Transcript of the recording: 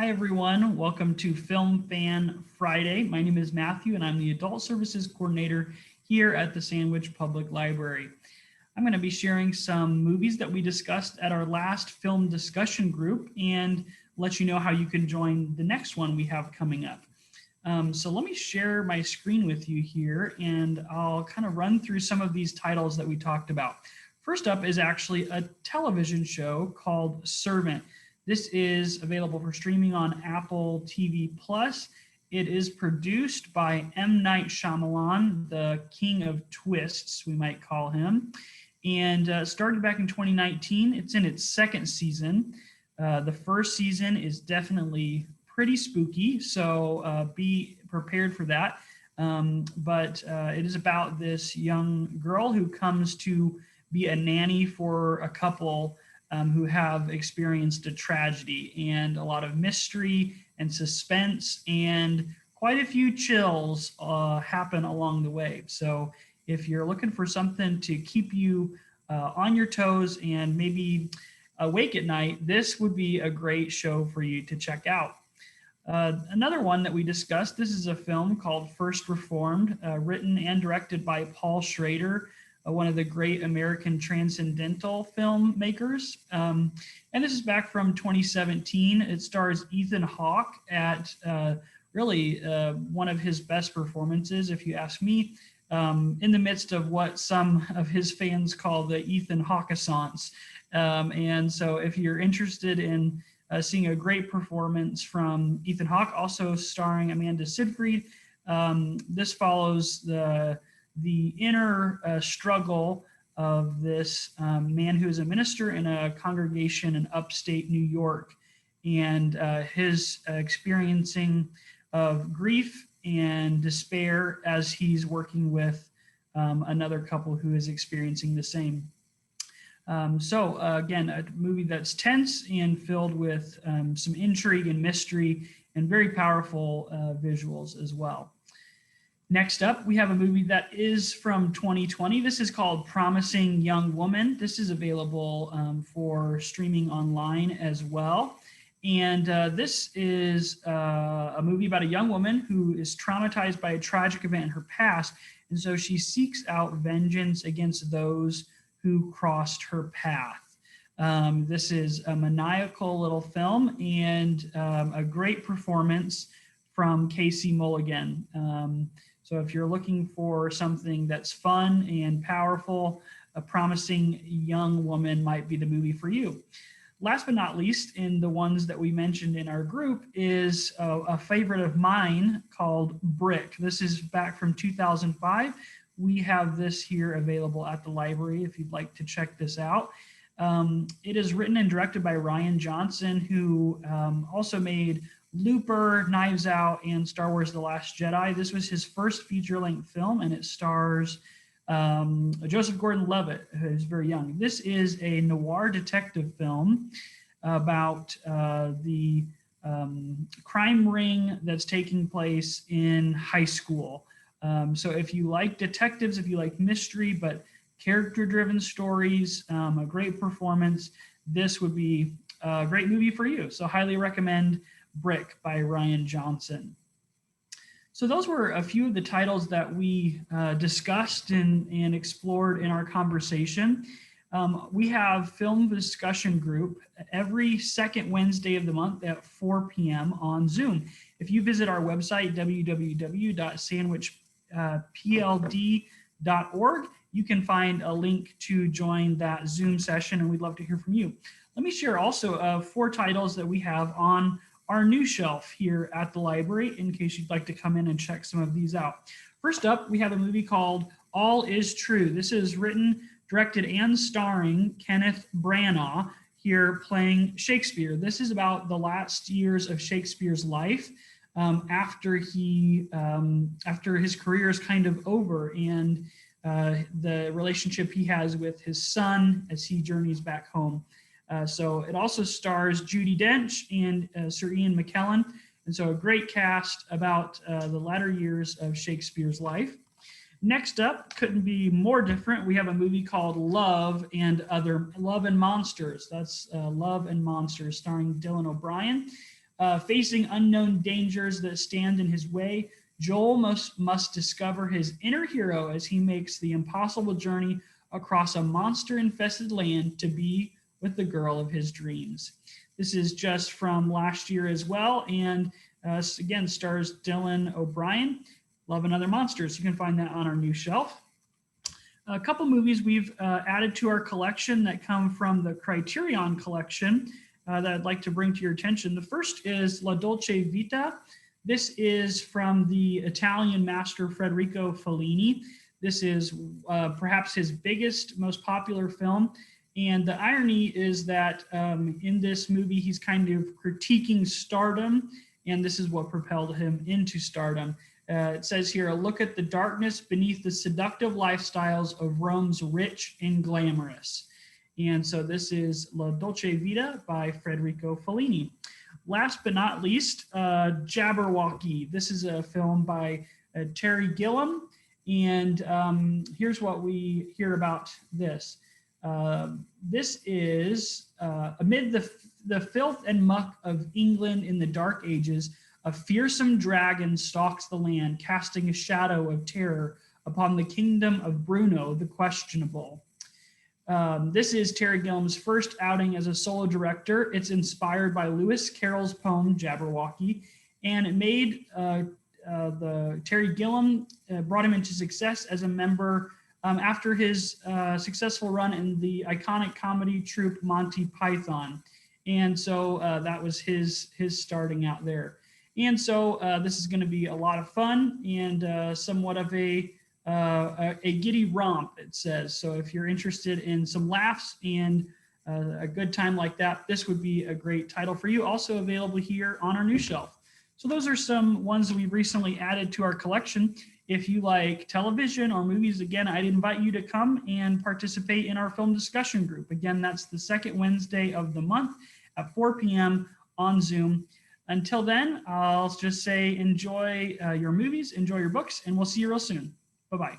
Hi, everyone. Welcome to Film Fan Friday. My name is Matthew, and I'm the Adult Services Coordinator here at the Sandwich Public Library. I'm going to be sharing some movies that we discussed at our last film discussion group and let you know how you can join the next one we have coming up. So let me share my screen with you here, and I'll kind of run through some of these titles that we talked about. First up is actually a television show called Servant. This is available for streaming on Apple TV Plus. It is produced by M. Night Shyamalan, the king of twists, we might call him, and started back in 2019. It's in its second season. The first season is definitely pretty spooky, so be prepared for that. But it is about this young girl who comes to be a nanny for a couple who have experienced a tragedy, and a lot of mystery and suspense and quite a few chills happen along the way. So if you're looking for something to keep you on your toes and maybe awake at night, this would be a great show for you to check out. Another one that we discussed, this is a film called First Reformed, written and directed by Paul Schrader, one of the great American transcendental filmmakers. And this is back from 2017. It stars Ethan Hawke at really one of his best performances, if you ask me, in the midst of what some of his fans call the Ethan Hawke-assance. And so if you're interested in seeing a great performance from Ethan Hawke, also starring Amanda Seyfried, this follows the inner struggle of this man who is a minister in a congregation in upstate New York, and his experiencing of grief and despair as he's working with another couple who is experiencing the same. So again, a movie that's tense and filled with some intrigue and mystery and very powerful visuals as well. Next up, we have a movie that is from 2020. This is called Promising Young Woman. This is available for streaming online as well. And this is a movie about a young woman who is traumatized by a tragic event in her past. And so she seeks out vengeance against those who crossed her path. This is a maniacal little film and a great performance from Casey Mulligan. So if you're looking for something that's fun and powerful, A Promising Young Woman might be the movie for you. Last but not least, in the ones that we mentioned in our group is a favorite of mine called Brick. This is back from 2005. We have this here available at the library if you'd like to check this out. It is written and directed by Rian Johnson, who also made Looper, Knives Out, and Star Wars The Last Jedi. This was his first feature-length film, and it stars Joseph Gordon-Levitt, who's very young. This is a noir detective film about the crime ring that's taking place in high school. So if you like detectives, if you like mystery, but character-driven stories, a great performance, this would be a great movie for you. So highly recommend Brick by Rian Johnson. So those were a few of the titles that we discussed and explored in our conversation. We have Film Discussion Group every second Wednesday of the month at 4 p.m. on Zoom. If you visit our website, www.sandwichpld.org, you can find a link to join that Zoom session, and we'd love to hear from you. Let me share also 4 titles that we have on our new shelf here at the library in case you'd like to come in and check some of these out. First up, we have a movie called All Is True. This is written, directed, and starring Kenneth Branagh here playing Shakespeare. This is about the last years of Shakespeare's life after his career is kind of over, and the relationship he has with his son as he journeys back home. So it also stars Judi Dench and Sir Ian McKellen. And so a great cast about the latter years of Shakespeare's life. Next up, couldn't be more different. We have a movie called Love and Monsters. That's Love and Monsters, starring Dylan O'Brien. Facing unknown dangers that stand in his way, Joel must discover his inner hero as he makes the impossible journey across a monster-infested land to be with the girl of his dreams. This is just from last year as well, and again, stars Dylan O'Brien. Love and Other Monsters. You can find that on our new shelf. A couple movies we've added to our collection that come from the Criterion collection that I'd like to bring to your attention. The first is La Dolce Vita. This is from the Italian master Federico Fellini. This is perhaps his biggest, most popular film. And the irony is that in this movie, he's kind of critiquing stardom, and this is what propelled him into stardom. It says here, a look at the darkness beneath the seductive lifestyles of Rome's rich and glamorous. And so this is La Dolce Vita by Federico Fellini. Last but not least, Jabberwocky. This is a film by Terry Gilliam. And here's what we hear about this. This is amid the filth and muck of England in the Dark Ages, a fearsome dragon stalks the land, casting a shadow of terror upon the kingdom of Bruno the Questionable. This is Terry Gilliam's first outing as a solo director. It's inspired by Lewis Carroll's poem Jabberwocky, and it made Terry Gilliam brought him into success as a member after his successful run in the iconic comedy troupe Monty Python. And so that was his starting out there. And so this is going to be a lot of fun and somewhat of a giddy romp, it says. So if you're interested in some laughs and a good time like that, this would be a great title for you. Also available here on our new shelf. So those are some ones that we've recently added to our collection. If you like television or movies, again, I'd invite you to come and participate in our film discussion group. Again, that's the second Wednesday of the month at 4 p.m. on Zoom. Until then, I'll just say enjoy your movies, enjoy your books, and we'll see you real soon. Bye-bye.